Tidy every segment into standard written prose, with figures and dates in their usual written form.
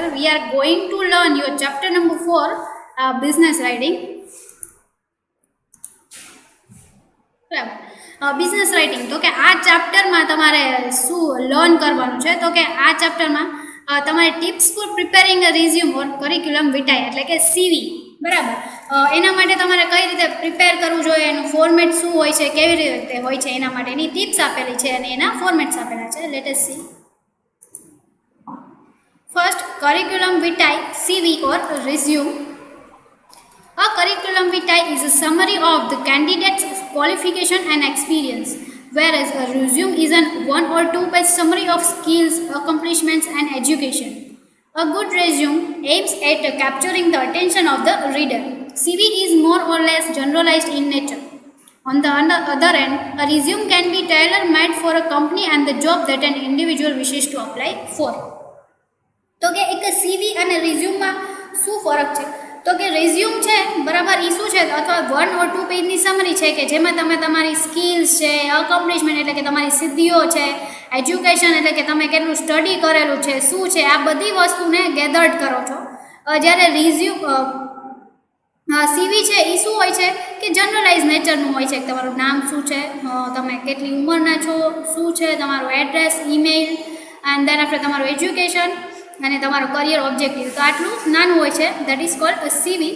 chapter. We are going to learn your chapter number 4, business writing. Business writing તો કે આ ચેપ્ટરમાં તમારે શું લર્ન કરવાનું છે તો કે આ ચેપ્ટરમાં તમારે tips for preparing a resume or curriculum વિટાઈ એટલે કે સીવી બરાબર એના માટે તમારે કઈ રીતે પ્રિપેર કરવું જોઈએ, એનું ફોર્મેટ શું હોય છે, કેવી રીતે હોય છે, એના માટેની ટિપ્સ આપેલી છે અને એના ફોર્મેટ્સ આપેલા છે. Let us see. First, curriculum vitae CV or resume. A curriculum vitae is a summary of the candidate's qualification and experience, whereas a resume is an 1 or 2 page summary of skills, accomplishments and education. A good resume aims at capturing the attention of the reader. CV is more or less generalized in nature. On the other hand, a resume can be tailor-made for a company and the job that an individual wishes to apply for. તો કે એક CV અને રિઝ્યુમમાં શું ફરક છે તો કે resume છે બરાબર એ શું છે અથવા 1 or 2 પેજની સમરી છે કે જેમાં તમે તમારી સ્કિલ્સ છે, અકોમ્પ્લિશમેન્ટ એટલે કે તમારી સિદ્ધિઓ છે, એજ્યુકેશન એટલે કે તમે કેટલું સ્ટડી કરેલું છે, શું છે, આ બધી વસ્તુને ગેધર્ડ કરો છો. જ્યારે સીવી છે એ શું હોય છે કે જનરલાઇઝ નેચરનું હોય છે કે તમારું નામ શું છે, તમે કેટલી ઉંમરના છો, શું છે તમારું address, email and then after તમારું એજ્યુકેશન અને તમારો કરિયર ઓબ્જેક્ટિવ. તો આટલું નાનું હોય છે, that is called CV.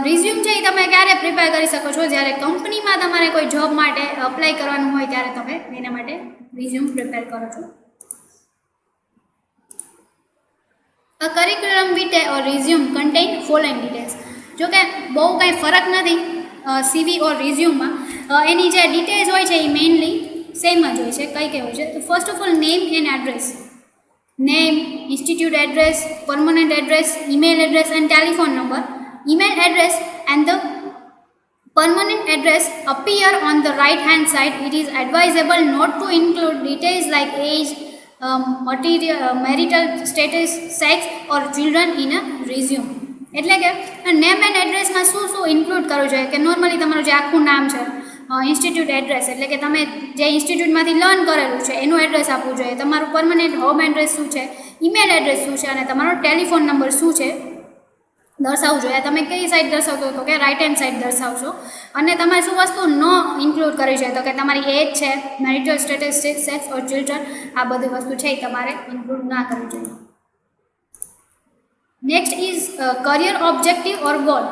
Resume છે એ તમે ક્યારે પ્રિપેર કરી શકો છો, જ્યારે કંપનીમાં તમારે કોઈ જોબ માટે અપ્લાય કરવાનું હોય ત્યારે તમે એના માટે રિઝ્યુમ પ્રિપેર કરો છો. A curriculum vitae or resume contain following details. જો કે બહુ કાંઈ ફરક નથી સીવી ઓર રિઝ્યુમમાં. એની જે ડિટેલ્સ હોય છે એ મેઇનલી સેમ જ હોય છે. કઈ હોય છે તો first of all name and address. Name, institute address, permanent address, email address and telephone number. Email address and the permanent address appear on the right hand side. It is advisable not to include details like age, marital status, sex or children in a resume. એટલે કે name and એડ્રેસમાં શું શું include કરવું જોઈએ કે normally તમારું જે આખું નામ છે, ઇન્સ્ટિટ્યૂટ એડ્રેસ એટલે કે તમે જે ઇન્સ્ટિટ્યૂટમાંથી લર્ન કરેલું છે એનું એડ્રેસ આપવું જોઈએ, તમારું પરમનન્ટ હોમ એડ્રેસ શું છે, ઈમેલ એડ્રેસ શું છે અને તમારો ટેલિફોન નંબર શું છે દર્શાવવું જોઈએ. તમે કઈ સાઈડ દર્શાવશો તો કે રાઇટ હેન્ડ સાઈડ દર્શાવશો. અને તમારે શું વસ્તુ ન ઇન્ક્લુડ કરવી જોઈએ તો કે તમારી એજ છે, મેરિટલ સ્ટેટસ છે, સેક્સ ઓર ચિલ્ડ્રન, આ બધી વસ્તુ છે એ તમારે ઇન્ક્લુડ ના કરવી જોઈએ. Next is career objective or goal.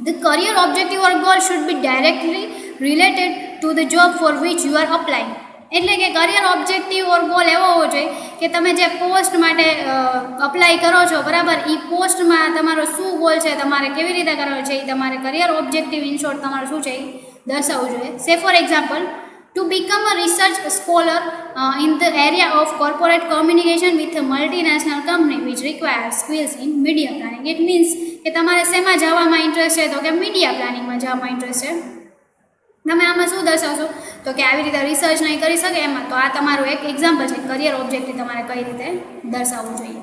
The career objective or goal should be directly related to the job for which you are applying. એટલે કે કરિયર ઓબ્જેક્ટિવ ઓર ગોલ એવો હોવો જોઈએ કે તમે જે પોસ્ટ માટે અપ્લાય કરો છો બરાબર એ પોસ્ટમાં તમારો શું ગોલ છે, તમારે કેવી રીતે કરવાનો છે એ તમારે કરિયર ઓબ્જેક્ટિવ ઇન શોર્ટ તમારું શું છે એ દર્શાવવું જોઈએ. સે for example, to become a research scholar in the area of corporate communication with a multinational company which requires skills in media planning. It means કે તમારે શેમાં જવામાં ઇન્ટરેસ્ટ છે તો કે મીડિયા પ્લાનિંગમાં જવામાં ઇન્ટરેસ્ટ છે. તમે આમાં શું દર્શાવશો તો કે આવી રીતે રિસર્ચ નહીં કરી શકે એમાં. તો આ તમારું એક એક્ઝામ્પલ છે કરિયર ઓબ્જેક્ટિવ તમારે કઈ રીતે દર્શાવવું જોઈએ.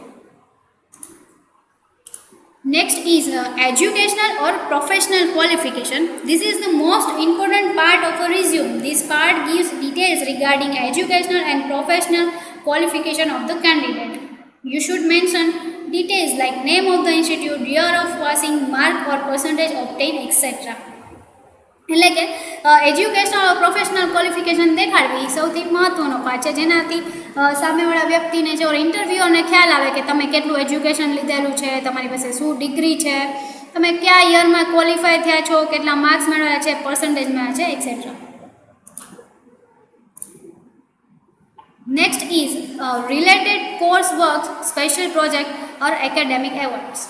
Next is educational or professional qualification. This is the most important part of a resume. This part gives details regarding educational and professional qualification of the candidate. You should mention details like name of the institute, year of passing, mark or percentage obtained, etc. એટલે કે educational or professional qualification દેખાડવી એ સૌથી મહત્ત્વનો part છે, જેનાથી સામેવાળા વ્યક્તિને જે ઇન્ટરવ્યુઓને ખ્યાલ આવે કે તમે કેટલું એજ્યુકેશન લીધેલું છે, તમારી પાસે શું ડિગ્રી છે, તમે કયા યરમાં ક્વોલિફાય થયા છો, કેટલા માર્ક્સ મેળવેલા છે, પર્સન્ટેજ મળ્યા છે, et cetera. Next is related course works, special project or academic awards.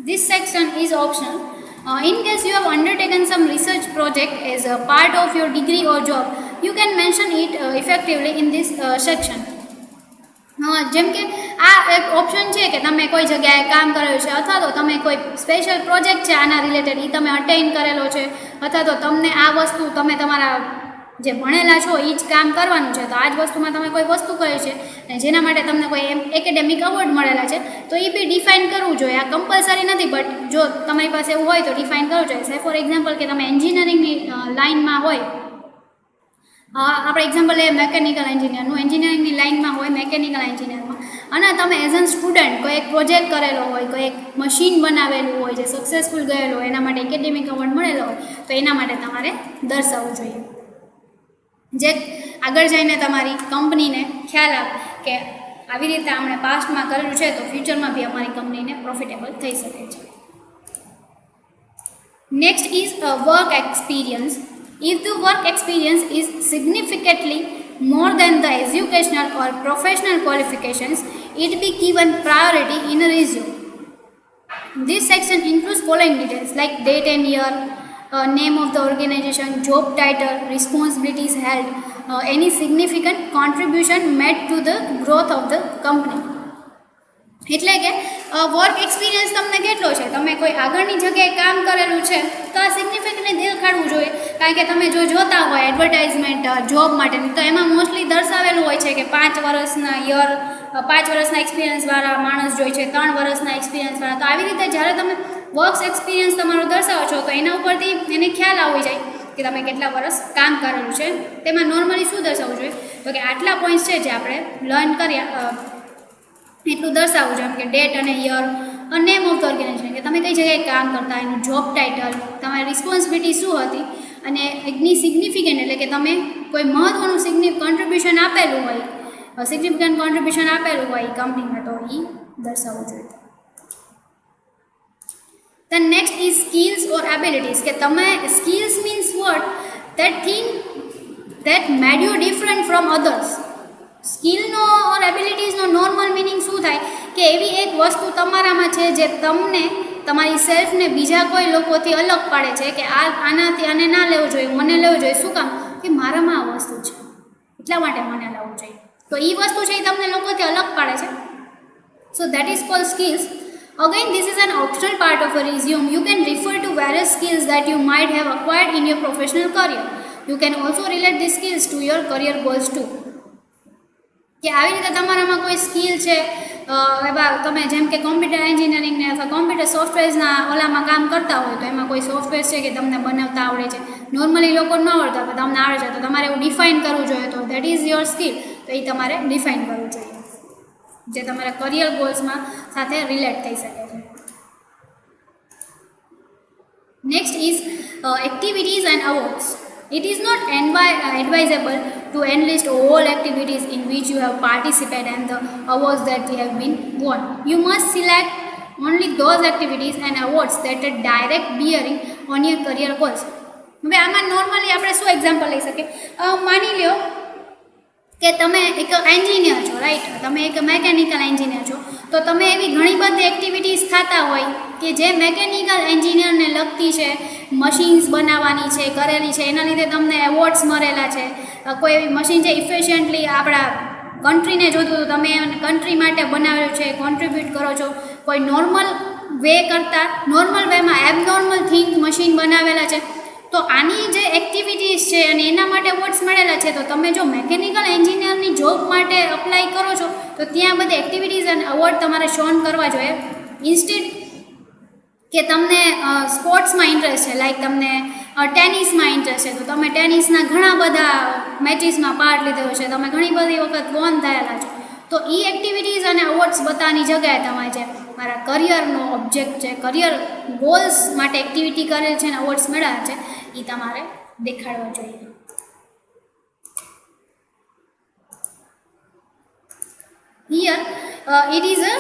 This section is optional. In case you have undertaken some research project as a part of your degree or job, you can mention it effectively in this section. જેમ કે આ એક option છે કે તમે કોઈ જગ્યાએ કામ કરેલું છે અથવા તો તમે કોઈ સ્પેશિયલ પ્રોજેક્ટ છે આના રિલેટેડ એ તમે અટેન્ડ કરેલો છે અથવા તો તમને આ વસ્તુ તમે તમારા જે ભણેલા છો એ જ કામ કરવાનું છે, તો આ જ વસ્તુમાં તમે કોઈ વસ્તુ કરી છે અને જેના માટે તમને કોઈ એકેડેમિક એવોર્ડ મળેલા છે તો એ બી ડિફાઇન કરવું જોઈએ. આ કમ્પલસરી નથી, બટ જો તમારી પાસે એવું હોય તો ડિફાઇન કરવું જોઈએ. સે ફોર એક્ઝામ્પલ કે તમે એન્જિનિયરિંગની લાઇનમાં હોય આપણે એક્ઝામ્પલ લઈએ મેકેનિકલ એન્જિનિયરનું, એન્જિનિયરિંગની લાઇનમાં હોય મેકેનિકલ એન્જિનિયરમાં, અને તમે એઝ એન સ્ટુડન્ટ કોઈ એક પ્રોજેક્ટ કરેલો હોય, કોઈ એક મશીન બનાવેલું હોય જે સક્સેસફુલ ગયેલું હોય, એના માટે એકેડેમિક એવોર્ડ મળેલો હોય, તો એના માટે તમારે દર્શાવવું જોઈએ, જે આગળ જઈને તમારી કંપનીને ખ્યાલ આવે કે આવી રીતે આપણે પાસ્ટમાં કરેલું છે તો ફ્યુચરમાં બી અમારી કંપનીને પ્રોફિટેબલ થઈ શકે છે. Next is work experience. If the work experience is significantly more than the educational or professional qualifications, it be given priority in a resume. This section includes following details like date and year, name of the organization, job title, responsibilities held, any significant contribution made to the growth of the company. એટલે કે work experience તમને કેટલો છે, તમે કોઈ આગળની જગ્યાએ કામ કરેલું છે તો આ સિગ્નિફિકન્ટલી દેખાડવું જોઈએ, કારણ કે તમે જો જોતા હોય એડવર્ટાઇઝમેન્ટ જોબ માટેની તો એમાં મોસ્ટલી દર્શાવેલું હોય છે કે 5 વર્ષના એક્સપિરિયન્સવાળા માણસ જોઈએ છે, 3 વર્ષના એક્સપિરિયન્સવાળા. તો આવી રીતે જ્યારે તમે વર્ક એક્સપિરિયન્સ તમારો દર્શાવો છો તો એના ઉપરથી એને ખ્યાલ આવી જાય કે તમે કેટલા વર્ષ કામ કરેલું છે. તેમાં નોર્મલી શું દર્શાવવું જોઈએ તો કે આટલા પોઈન્ટ્સ છે જે આપણે લર્ન કર્યા એટલું દર્શાવવું જોઈએ, કે ડેટ અને year, name of the organisation કે તમે કઈ જગ્યાએ કામ કરતા, એનું જોબ ટાઇટલ, તમારી રિસ્પોન્સિબિલિટી શું હતી, અને એની સિગ્નિફિકન્ટ એટલે કે તમે કોઈ મહત્ત્વનું સિગ્નિફિકન્ટ કોન્ટ્રીબ્યુશન આપેલું હોય કંપનીમાં તો એ દર્શાવવું જોઈએ. The next is skills or abilities કે તમે skills means what, that thing that made you different from others. સ્કિલનો ઓર એબિલિટીઝનો નોર્મલ મિનિંગ શું થાય કે એવી એક વસ્તુ તમારામાં છે જે તમને તમારી સેલ્ફને બીજા કોઈ લોકોથી અલગ પાડે છે કે આનાથી આને ના લેવું જોઈએ, મને લેવું જોઈએ. શું કામ કે મારામાં આ વસ્તુ છે એટલા માટે મને લેવું જોઈએ. તો એ વસ્તુ છે એ તમને લોકોથી અલગ પાડે છે. So that is cold skills. Again, this is an optional part of a resume. You can refer to various skills that you might have acquired in your professional career. You can also relate these skills to your career goals too. કે આવી રીતે તમારામાં કોઈ skill છે, એવા તમે જેમ કે કોમ્પ્યુટર એન્જિનિયરિંગને અથવા કોમ્પ્યુટર સોફ્ટવેર્સના ઓલામાં કામ કરતા હોય તો એમાં કોઈ સોફ્ટવેર છે કે તમને બનાવતા આવડે છે, નોર્મલી લોકો ન આવડતા પણ તમને આવડે છે, તો તમારે એવું ડિફાઇન કરવું જોઈએ. તો દેટ ઇઝ યોર સ્કિલ. તો એ તમારે ડિફાઇન કરવું જોઈએ જે તમારા કરિયર ગોલ્સમાં સાથે રિલેટ થઈ શકે છે. Next is activities and awards. It is not advisable to enlist all activities in which you have participated and the awards that you have been won. You must select only those activities and awards that are direct bearing on your career goals. હવે આમાં normally આપણે શું example લઈ શકીએ, માની લો કે તમે એક એન્જિનિયર છો, રાઈટ, તમે એક મેકેનિકલ એન્જિનિયર છો, તો તમે એવી ઘણી બધી એક્ટિવિટીઝ થતા હોય કે જે મેકેનિકલ એન્જિનિયરને લગતી છે, મશીન્સ બનાવવાની છે, કરેલી છે, એના લીધે તમને એવોર્ડ્સ મળેલા છે. કોઈ એવી મશીન છે ઇફિશિયન્ટલી આપણા કન્ટ્રીને જોતું હતું, તમે કન્ટ્રી માટે બનાવેલું છે, કોન્ટ્રીબ્યુટ કરો છો. કોઈ નોર્મલ વે કરતાં નોર્મલ વેમાં એબનોર્મલ થિંગ મશીન બનાવેલા છે. તો આની જે એક્ટિવિટીઝ છે અને એના માટે એવોર્ડ્સ મળેલા છે, તો તમે જો મેકેનિકલ એન્જિનિયરની જોબ માટે અપ્લાય કરો છો તો ત્યાં બધી એક્ટિવિટીઝ અને એવોર્ડ તમારે શોન કરવા જોઈએ. ઇન્સ્ટેડ કે તમને સ્પોર્ટ્સમાં ઇન્ટરેસ્ટ છે, લાઈક તમને ટેનિસમાં ઇન્ટરેસ્ટ છે, તો તમે ટેનિસના ઘણા બધા મેચિસમાં પાર્ટ લીધેલો છે, તમે ઘણી બધી વખત વોન થયેલા છો, તો એ એક્ટિવિટીઝ અને અવોર્ડ્સ બતાવવાની જગ્યાએ તમારે છે મારા કરિયરનો ઓબ્જેક્ટ છે, કરિયર ગોલ્સ માટે એક્ટિવિટી કરેલ છે અને અવોર્ડ્સ મળ્યા છે, એ તમારે દેખાડવા જોઈએ. Here it is a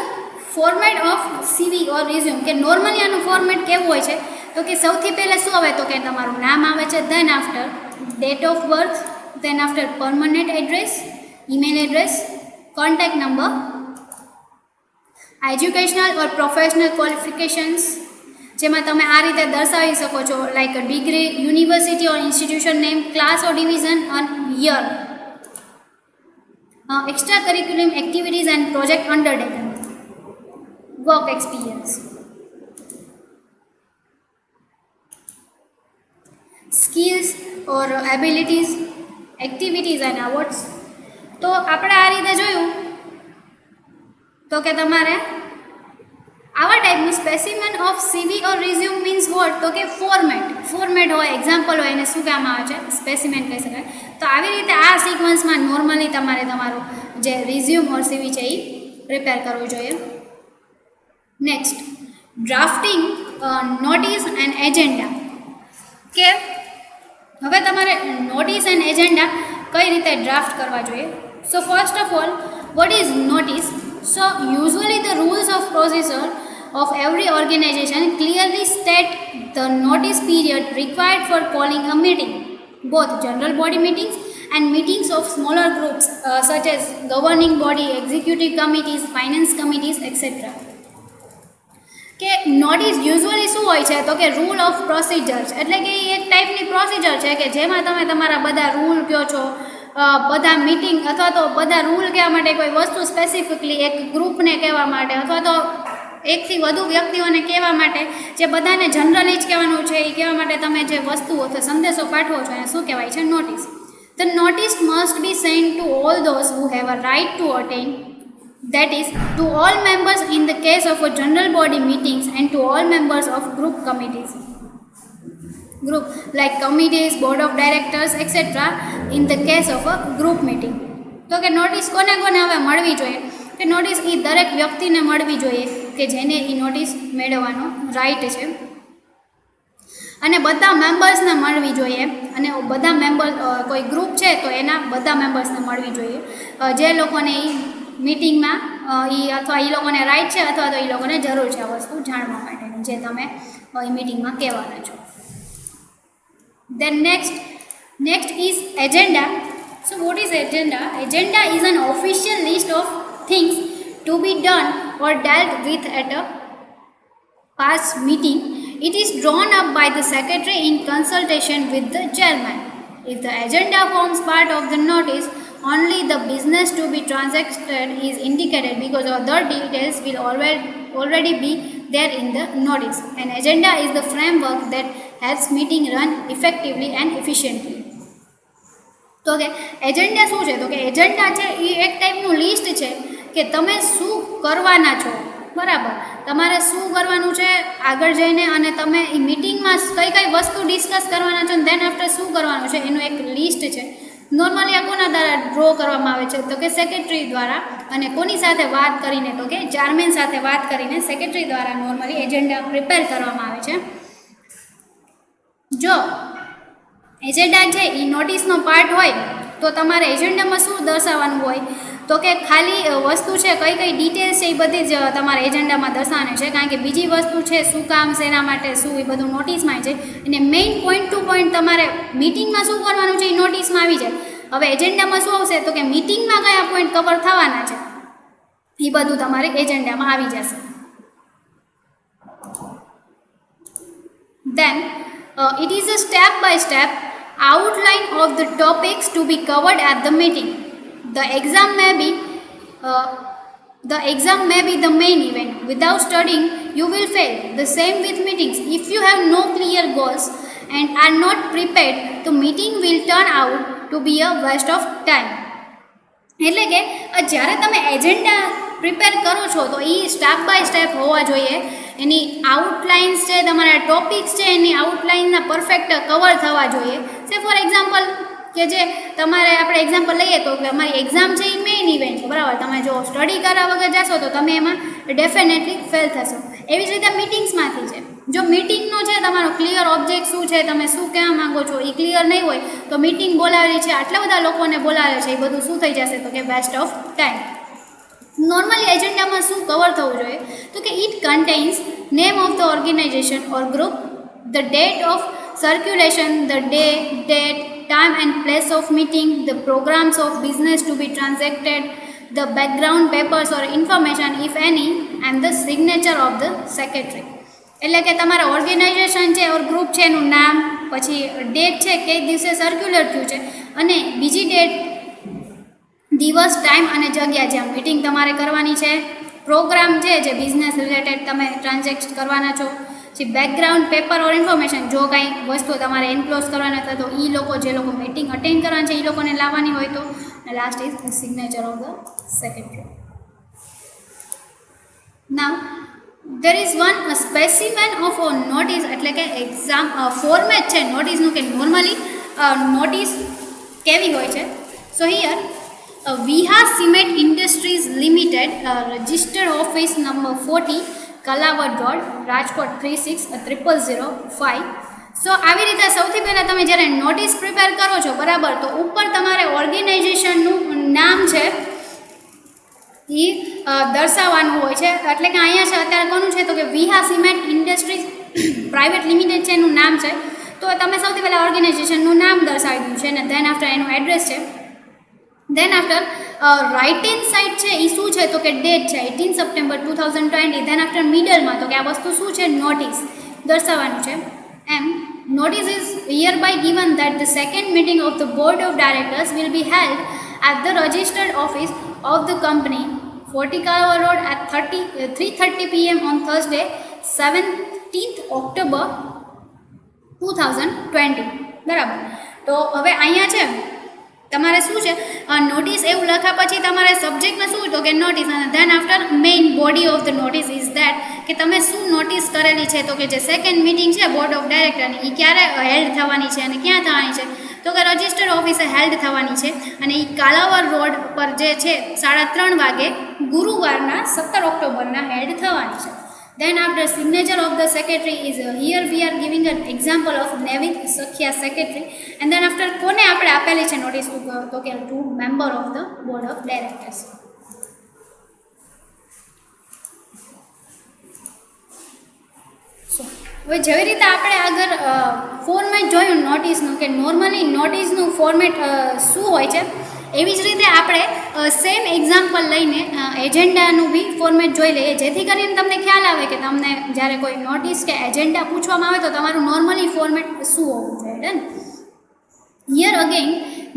format of CV or resume કે નોર્મલી આનું ફોર્મેટ કેવું હોય છે તો કે સૌથી પહેલાં શું આવે તો કે તમારું નામ આવે છે, then after date of birth, then after permanent address, email address, contact number, educational or professional qualifications જેમાં તમે આ રીતે દર્શાવી શકો છો, like degree, university or institution name, class or division અને year, extra curriculum activities and project undertaken, work experience, skills or abilities, activities and awards. તો આપણે આ રીતે જોયું તો કે તમારે આવા ટાઈપનું specimen of CV or resume means what, તો કે ફોર્મેટ હોય, એક્ઝામ્પલ હોય, એને શું કહેવામાં આવે છે, સ્પેસિમેન કહી શકાય. તો આવી રીતે આ સિક્વન્સમાં નોર્મલી તમારે તમારું જે રિઝ્યુમ ઓર સીવી છે એ પ્રિપેર કરવું જોઈએ. Next, drafting notice and agenda. કે હવે તમારે નોટિસ એન્ડ એજન્ડા કઈ રીતે ડ્રાફ્ટ કરવા જોઈએ. So first of all, what is notice? So usually the rules of procedure of every organization clearly state the notice period required for calling a meeting, both general body meetings and meetings of smaller groups such as governing body, executive committees, finance committees, etc. કે notice usually શું હોય છે, તો કે rule of procedures, એટલે કે એ એક ટાઈપની પ્રોસિજર છે કે જેમાં તમે તમારા બધા રૂલ કહો છો, બધા મીટિંગ અથવા તો બધા રૂલ કહેવા માટે કોઈ વસ્તુ સ્પેસિફિકલી એક ગ્રુપને કહેવા માટે અથવા તો એકથી વધુ વ્યક્તિઓને કહેવા માટે જે બધાને જનરલી જ કહેવાનું છે એ કહેવા માટે તમે જે વસ્તુ અથવા સંદેશો પાઠવો છો એને શું કહેવાય છે, notice. The notice must be sent to all those who have a right to attend, that is, to all members in the case of a general body meetings and to all members of group committees. Group like committees, board of directors, etc. in the case of a group meeting. તો કે notice કોને કોને હવે મળવી જોઈએ, કે notice એ દરેક વ્યક્તિને મળવી જોઈએ કે જેને એ નોટિસ મેળવવાનો રાઇટ છે, અને બધા મેમ્બર્સને મળવી જોઈએ, અને બધા મેમ્બર કોઈ ગ્રુપ છે તો એના બધા મેમ્બર્સને મળવી જોઈએ જે લોકોને એ મીટિંગમાં એ અથવા એ લોકોને રાઇટ છે અથવા તો એ લોકોને જરૂર છે આ વસ્તુ જાણવા માટેની જે તમે એ મીટિંગમાં કહેવાના છો. Then next is agenda. So what is agenda? Agenda is an official list of things to be done or dealt with at a past meeting. It is drawn up by the secretary in consultation with the chairman. If the agenda forms part of the notice, only the business to be transacted is indicated because other details will already be there in the notice. An agenda is the framework that helps meeting run effectively and efficiently. તો કે agenda શું છે, તો કે agenda છે એ એક ટાઈપનું list છે કે તમે શું કરવાના છો, બરાબર, તમારે શું કરવાનું છે આગળ જઈને, અને તમે એ મિટિંગમાં કઈ કઈ વસ્તુ ડિસ્કસ કરવાના છો, દેન આફ્ટર શું કરવાનું છે એનું એક લિસ્ટ છે. નોર્મલી આ કોના દ્વારા ડ્રો કરવામાં આવે છે, તો કે સેક્રેટરી દ્વારા, અને કોની સાથે વાત કરીને, તો કે ચેરમેન સાથે વાત કરીને સેક્રેટરી દ્વારા નોર્મલી એજન્ડા પ્રિપેર કરવામાં આવે છે. જો એજન્ડા છે એ નોટિસનો પાર્ટ હોય તો તમારે એજન્ડામાં શું દર્શાવવાનું હોય, તો કે ખાલી વસ્તુ છે કઈ કઈ ડિટેલ્સ છે એ બધી જ તમારે એજન્ડામાં દર્શાવવાની છે, કારણ કે બીજી વસ્તુ છે શું કામ શેના માટે શું એ બધું નોટિસમાં છે, અને મેઇન પોઈન્ટ ટુ પોઈન્ટ તમારે મિટિંગમાં શું કરવાનું છે એ નોટિસમાં આવી જાય. હવે એજન્ડામાં શું આવશે, તો કે મિટિંગમાં કયા પોઈન્ટ કવર થવાના છે એ બધું તમારે એજન્ડામાં આવી જશે. Then it is a step-by-step outline of the topics to be covered at the meeting. The exam may be the main event. Without studying, you will fail. The same with meetings. If you have no clear goals and are not prepared, the meeting will turn out to be a waste of time. એટલે કે જ્યારે તમે agenda prepare કરો છો તો એ step by step હોવા જોઈએ, એની આઉટલાઇન્સ છે, તમારા ટોપિક્સ છે એની આઉટલાઇનના પરફેક્ટ કવર થવા જોઈએ. સે ફોર એક્ઝામ્પલ કે જે તમારે આપણે એક્ઝામ્પલ લઈએ તો કે અમારી એક્ઝામ છે એ મેઇન ઇવેન્ટ છે, બરાબર, તમે જો સ્ટડી કર્યા વગર જશો તો તમે એમાં ડેફિનેટલી ફેલ થશો. એવી જ રીતે મિટિંગ્સમાંથી છે, જો મિટિંગનો છે તમારો ક્લિયર ઓબ્જેક્ટ શું છે, તમે શું કહેવા માંગો છો એ ક્લિયર નહીં હોય તો મિટિંગ બોલાવેલી છે, આટલા બધા લોકોને બોલાવે છે, એ બધું શું થઈ જશે, તો કે વેસ્ટ ઓફ ટાઈમ. નોર્મલી એજન્ડામાં શું કવર થવું જોઈએ, તો કે it contains name of the organisation or group, the date of circulation, the day, date, time and place of meeting, the programs of business to be transacted, the background papers or information if any, and the signature of the secretary. એટલે કે તમારા organisation છે ઓર group છે એનું નામ, પછી date છે કઈ દિવસે સર્ક્યુલર થયું છે, અને બીજી ડેટ, દિવસ, ટાઈમ અને જગ્યા જ્યાં મિટિંગ તમારે કરવાની છે, પ્રોગ્રામ છે જે બિઝનેસ રિલેટેડ તમે ટ્રાન્ઝેક્ટ કરવાના છો, પછી બેકગ્રાઉન્ડ પેપર ઓર ઇન્ફોર્મેશન, જો કાંઈ વસ્તુ તમારે એન્ક્લોઝ કરવાના હતા તો એ લોકો જે લોકો મિટિંગ અટેન્ડ કરવાના છે એ લોકોને લાવવાની હોય તો, અને last is signature of the secretary. Now there is one a specimen of a notice એટલે કે એક્ઝામ ફોર્મેટ છે નોટિસનું કે નોર્મલી નોટિસ કેવી હોય છે. So here Viha cement industries limited registered office number 40 Kalawad road Rajkot 360005. So આવી રીતે સૌથી પહેલાં તમે જ્યારે નોટિસ પ્રિપેર કરો છો બરાબર, તો ઉપર તમારે ઓર્ગેનાઇઝેશનનું નામ છે એ દર્શાવવાનું હોય છે. એટલે કે અહીંયા છે અત્યારે કોનું છે તો કે Vihar cement industries private limited છે એનું નામ છે. તો તમે સૌથી પહેલાં ઓર્ગેનાઇઝેશનનું નામ દર્શાવી દીધું છે, અને ધેન આફ્ટર એનું એડ્રેસ છે. Then after right hand side છે એ શું છે તો કે ડેટ છે 18 સપ્ટેમ્બર 2020. ધેન આફ્ટર મિડલમાં તો કે આ વસ્તુ શું છે નોટિસ દર્શાવવાનું છે. એમ notice is hereby given that the second meeting of the board of directors will be held at the registered office of the company 40 Kalawa Road at 3:30 p.m. on Thursday 17th October 2020. બરાબર. તો હવે અહીંયા છે તમારે શું છે notice એવું લખ્યા પછી તમારે સબ્જેક્ટમાં શું તો કે નોટિસ, અને then after main body of the notice is that કે તમે શું નોટિસ કરેલી છે તો કે જે સેકન્ડ મિટિંગ છે બોર્ડ ઓફ ડાયરેક્ટરની એ ક્યારે હેલ્ડ થવાની છે અને ક્યાં થવાની છે તો કે રજિસ્ટર્ડ ઓફિસે હેલ્ડ થવાની છે, અને એ કાલાવર રોડ પર જે છે 3:30 વાગે ગુરુવારના 17 ઓક્ટોબરના હેલ્ડ થવાની છે. Then after signature of the secretary is here we are giving an example of Nevin Sakhya secretary, and then after કોને આપણે આપેલી છે નોટિસ તો કે to member of the board of directors. હવે જેવી રીતે આપણે આગળ ફોર્મેટ જોયું નોટિસનું કે નોર્મલી નોટિસનું ફોર્મેટ શું હોય છે, એવી જ રીતે આપણે સેમ એક્ઝામ્પલ લઈને એજન્ડાનું બી ફોર્મેટ જોઈ લઈએ, જેથી કરીને તમને ખ્યાલ આવે કે તમને જ્યારે કોઈ નોટિસ કે એજન્ડા પૂછવામાં આવે તો તમારું નોર્મલી ફોર્મેટ શું હોવું જોઈએ. Here again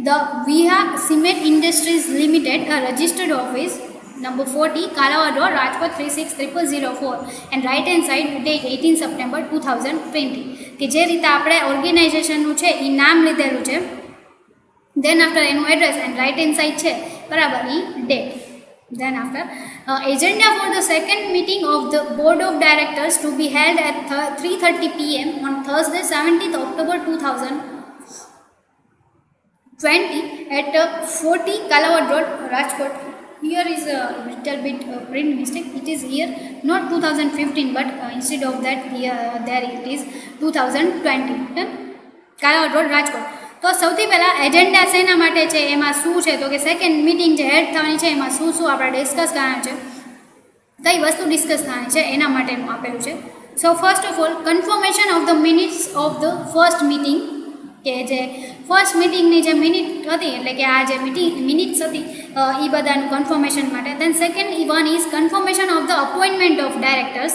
the Viha cement industries limited registered office number 40 Kalawa Road Rajkot 360004 and right hand side date 18 September 2020 કે જે રીતે આપણે ઓર્ગેનાઇઝેશનનું છે એ નામ લીધેલું છે. ધેન આફ્ટર એનું address and right hand side છે બરાબર એ date. Then after agenda for the second meeting of the board of directors to be held at 3:30 p.m. on Thursday 17th October 2020 at 40 Kalawa Road Rajkot. Here is a little bit print mistake. It is here not 2015 but instead of that here there it is 2020. Kalawa Road Rajkot. તો સૌથી પહેલાં agenda શેના માટે છે એમાં શું છે તો કે સેકન્ડ મિટિંગ જે હેડ થવાની છે એમાં શું શું આપણે ડિસ્કસ કરવાનું છે, કઈ વસ્તુ ડિસ્કસ થવાની છે એના માટેનું આપેલું છે. So first of all confirmation of the minutes of the first meeting, કે જે ફર્સ્ટ મિટિંગની જે મિનિટ હતી એટલે કે આ જે મિનિટ્સ હતી એ બધાનું કન્ફર્મેશન માટે. Then second one is confirmation of the appointment of directors,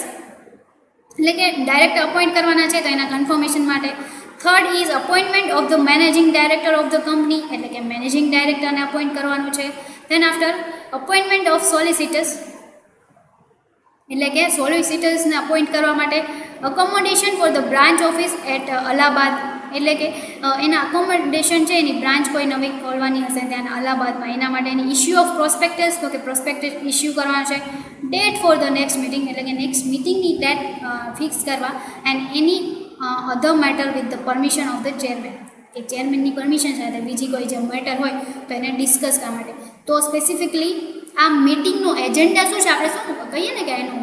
એટલે કે ડાયરેક્ટર અપોઇન્ટ કરવાના છે તો એના કન્ફર્મેશન માટે. Third is appointment of the managing director of the company, એટલે કે મેનેજિંગ ડાયરેક્ટરને અપોઇન્ટ કરવાનું છે. Then after appointment of solicitors, એટલે કે સોલિસિટર્સને અપોઇન્ટ કરવા માટે. Accommodation for the branch office at Allahabad, એટલે કે એના અકોમોડેશન છે એની બ્રાન્ચ કોઈ નવી ખોલવાની હશે ત્યાં અલ્હાબાદમાં, એના માટેની ઇસ્યુ ઓફ પ્રોસ્પેક્ટસ, તો કે પ્રોસ્પેક્ટસ ઇસ્યુ કરવાનો છે. Date for the next meeting, એટલે કે નેક્સ્ટ મિટિંગની ડેટ ફિક્સ કરવા. And any other matter with the permission of the chairman, કે ચેરમેનની પરમિશન સાથે બીજી કોઈ જે મેટર હોય તો એને ડિસ્કસ કરવા માટે. તો સ્પેસિફિકલી આ મિટિંગનું એજન્ડા શું છે, આપણે શું કહીએ ને કે એનું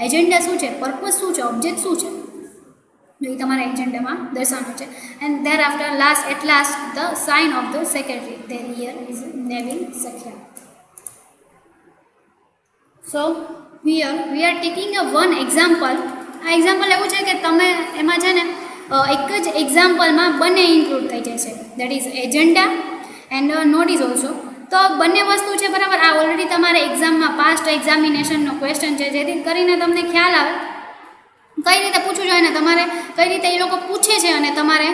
એજન્ડા શું છે, પર્પઝ શું છે, ઓબ્જેક્ટ શું છે, એ તમારા એજન્ડામાં દર્શાવવાનું છે. And there after last the sign of the secretary, there here is નેવિન સખ્યા. So here we are taking a one example. આ એક્ઝામ્પલ એવું છે કે તમે એમાં છે ને એક જ એક્ઝામ્પલમાં બંને ઇન્ક્લુડ થઈ જશે, that is agenda and notice also. તો બંને વસ્તુ છે બરાબર. આ ઓલરેડી તમારે એક્ઝામમાં પાસ્ટ એક્ઝામિનેશનનો ક્વેશ્ચન છે, જેથી કરીને તમને ખ્યાલ આવે કઈ રીતે પૂછવું જોઈએ ને તમારે કઈ રીતે એ લોકો પૂછે છે અને તમારે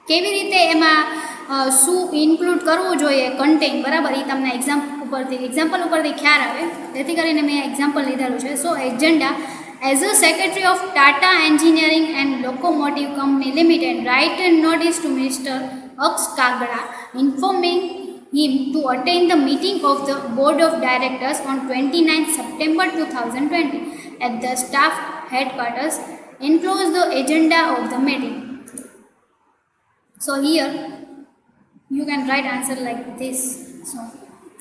કેવી રીતે એમાં શું ઇન્ક્લુડ કરવું જોઈએ કન્ટેન્ટ બરાબર, એ તમને એક્ઝામ્પલ ઉપરથી ખ્યાલ આવે, જેથી કરીને મેં એક્ઝામ્પલ લીધેલું છે. So agenda as a secretary of Tata engineering and locomotive company limited right and notice to mister Aksh Kagda informing him to attend the meeting of the board of directors on 29th September 2020. at the staff headquarters. Enclose the agenda of the meeting. So here you can write answer like this. So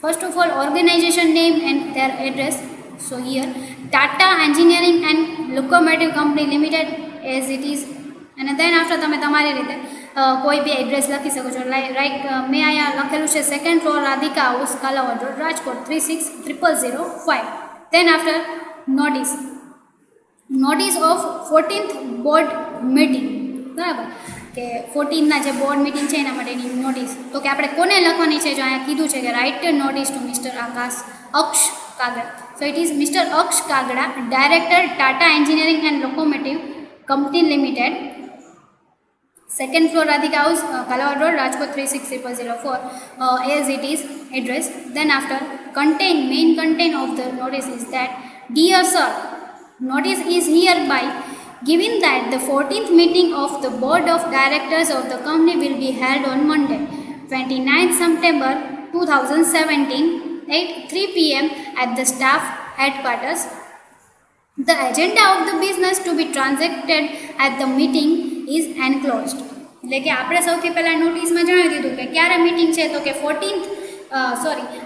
first of all, organization name and their address. So here Tata Engineering and Locomotive Company Limited as it is, and then after તમે તમારી રીતે કોઈ બી address લખી શકો છો. Right મેં અહીંયા લખેલું છે 2nd floor Radhika house Kalawad road Rajkot 360005. Then after notice of 14th board meeting, બરાબર, કે 14ના જે બોર્ડ મિટિંગ છે એના માટેની નોટિસ. તો કે આપણે કોને લખવાની છે, જો અહીંયા કીધું છે કે right notice to mister Aksh કાગડા. So it is mister Aksh કાગડા, director Tata engineering and locomotive company limited, 2nd floor Radhika House, Kalawad Road, Rajkot 360004, as it is address. Then after main content of the notice is that, dear sir, notice is hereby given that the 14th meeting of the board of directors of the company will be held on Monday, 29th September 2017 at 3 p.m. at the staff headquarters. The agenda of the business to be transacted at the meeting is enclosed. એટલે કે આપણે સૌથી પહેલાં નોટિસમાં જણાવી દીધું કે ક્યારે meeting છે, તો કે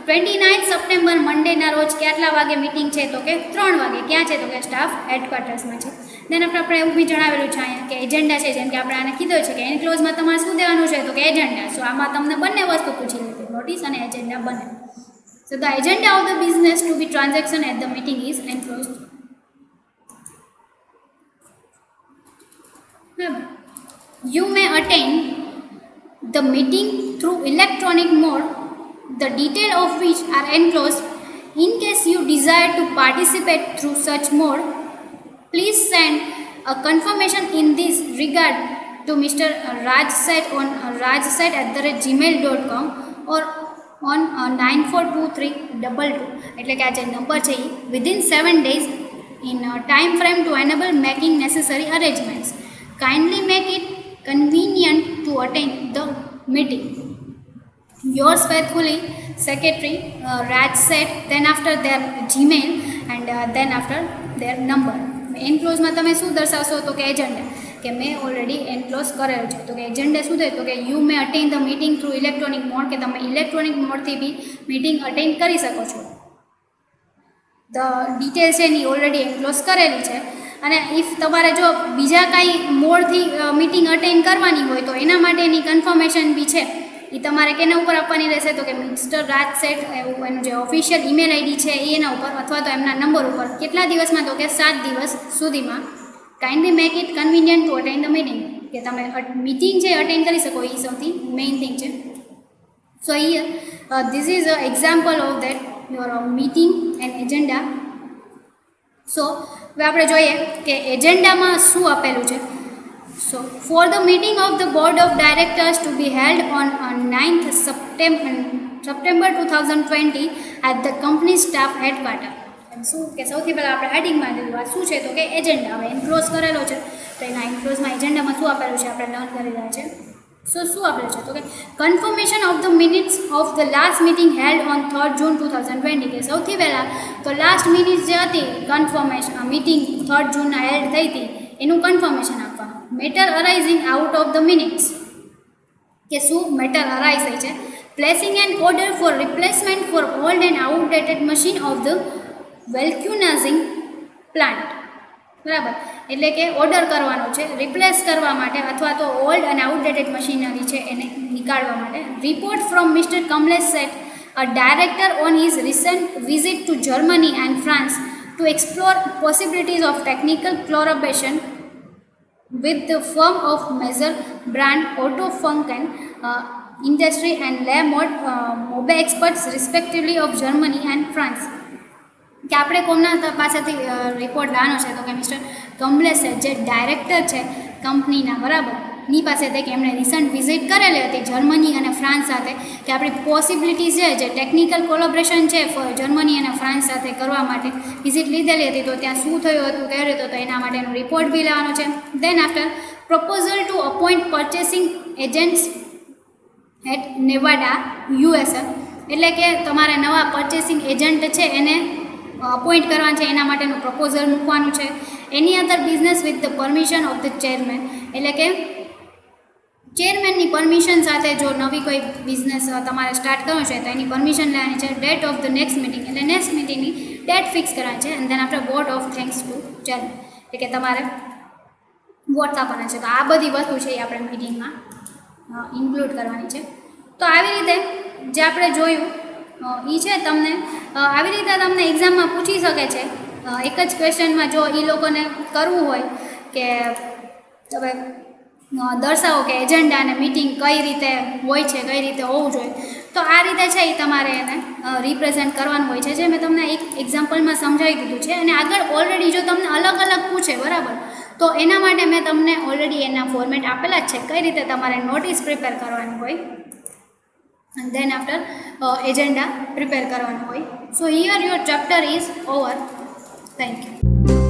29th સપ્ટેમ્બર મંડેના રોજ કેટલા વાગે મિટિંગ છે, તો કે 3 વાગે. ક્યાં છે, તો કે સ્ટાફ હેડક્વાર્ટર્સમાં છે. દેન આપણે એવું બી જણાવેલું છે અહીંયા કે એજન્ડા છે, જેમ કે આપણે આને કીધું છે કે એન્ક્લોઝમાં તમારે શું દેવાનું છે, તો કે એજન્ડા. સો આમાં તમને બંને વસ્તુ પૂછી લીધી, નોટિસ અને એજન્ડા બંને. So the agenda of the business to be transaction at the meeting is enclosed. You may attend the meeting through electronic mode, the detail of which are enclosed. In case you desire to participate through such mode, please send a confirmation in this regard to Mr. Rajset on rajset@gmail.com or on 942322. એટલે કે આ જે number છે એ within 7 days in a time frame to enable making necessary arrangements. Kindly make it convenient to attend the meeting. Yours faithfully, Secretary Rajset. Then after their Gmail and then after their number. એન્ક્લોઝમાં તમે શું દર્શાવશો, તો કે agenda, કે મેં already enclose કરેલું છે. તો કે એજન્ડા શું થાય, તો કે you may attend the meeting through electronic mode, કે તમે ઇલેક્ટ્રોનિક મોડથી બી મિટિંગ અટેન્ડ કરી શકો છો. ધ ડિટેલ છે એની ઓલરેડી એન્ક્લોઝ કરેલી છે. અને ઇફ તમારે જો બીજા કાંઈ મોડથી મિટિંગ અટેન્ડ કરવાની હોય તો એના માટેની કન્ફર્મેશન બી છે, એ તમારે કેના ઉપર આપવાની રહેશે, તો કે મિસ્ટર રાજસેટ એવું એનું જે ઓફિશિયલ ઈમેલ આઈડી છે એના ઉપર, અથવા તો એમના નંબર ઉપર. કેટલા દિવસમાં, તો કે 7 દિવસ સુધીમાં. Kindly make it convenient to attend the meeting, કે તમે મિટિંગ છે અટેન્ડ કરી શકો, એ સૌથી મેઇન થિંગ છે. So here this is a example of that your meeting and agenda. So હવે આપણે જોઈએ કે એજન્ડામાં શું આપેલું છે. So for the meeting of the board of directors to be held on 9th September 2020 at the company staff headquarter. શું કે સૌથી પહેલાં આપણે હેડિંગમાં લીધું, આ શું છે, તો કે એજન્ડા. હવે એન્ક્લોઝ કરેલો છે, તો એના એન્ક્લોઝમાં એજન્ડામાં શું આપેલું છે આપણે લર્ન કરી રહ્યા છે. સો શું આપેલું છે, તો કે confirmation of the minutes of the last meeting held on 3rd June 2020. કે સૌથી પહેલાં તો લાસ્ટ મિનિટ્સ જે હતી confirmation, meeting 3rd June held થઈ હતી એનું કન્ફર્મેશન આપવા. Matter arising out of the minutes, કે શું મેટર અરાઇઝ થઈ છે. Placing an order for replacement for old and outdated machine of the vulcanising plant, બરાબર. એટલે કે ઓર્ડર કરવાનો છે રિપ્લેસ કરવા માટે, અથવા તો ઓલ્ડ અને આઉટડેટેડ મશીનરી છે એને નીકાળવા માટે. Report from mister Kamlesh set, a director on his recent visit to Germany and France to explore possibilities of technical collaboration with the firm of Measure Brand Otto Funken Industry and Le Mobe experts respectively of Germany and France. કે આપણે કોમના પાસેથી report લાવવાનો છે, તો કે mister Kamlesh જે director છે કંપનીના, બરાબર, ની પાસેથી કે એમણે રિસન્ટ વિઝિટ કરેલી હતી જર્મની અને ફ્રાન્સ સાથે, કે આપણી પોસિબિલિટીઝ છે જે ટેકનિકલ કોલેબોરેશન છે જર્મની અને ફ્રાન્સ સાથે કરવા માટે વિઝિટ લીધેલી હતી, તો ત્યાં શું થયું હતું, કઈ રીતે, તો એના માટેનો રિપોર્ટ બી લેવાનો છે. Then after proposal to appoint purchasing agents at Nevada USA, એટલે કે તમારે નવા પર્ચેસિંગ એજન્ટ છે એને અપોઇન્ટ કરવાનું છે એના માટેનું પ્રપોઝલ મૂકવાનું છે. Any other business with the permission of the chairman, એટલે કે ચેરમેનની પરમિશન સાથે જો નવી કોઈ બિઝનેસ તમારે સ્ટાર્ટ કરવો છે તો એની પરમિશન લેવાની છે. Date of the next meeting, એટલે નેક્સ્ટ મિટિંગની ડેટ ફિક્સ કરવાની છે. And then after vote of thanks to chairman, એટલે કે તમારે વોટ્સ આપવાના છે. તો આ બધી વસ્તુ છે એ આપણે મિટિંગમાં ઇન્ક્લુડ કરવાની છે. તો આવી રીતે જે આપણે જોયું એ છે તમને આવી રીતે તમને એક્ઝામમાં પૂછી શકે છે. એક જ ક્વેશ્ચનમાં જો એ લોકોને કરવું હોય કે તમે દર્શાવો કે એજન્ડા અને મિટિંગ કઈ રીતે હોય છે, કઈ રીતે હોવું જોઈએ, તો આ રીતે છે એ તમારે એને રિપ્રેઝેન્ટ કરવાનું હોય છે, જે મેં તમને એક એક્ઝામ્પલમાં સમજાવી દીધું છે. અને આગળ ઓલરેડી જો તમને અલગ અલગ પૂછે બરાબર, તો એના માટે મેં તમને ઓલરેડી એના ફોર્મેટ આપેલા જ છે, કઈ રીતે તમારે નોટિસ પ્રિપેર કરવાની હોય and then after agenda prepare કરવાનું હોય. So here your chapter is over. Thank you.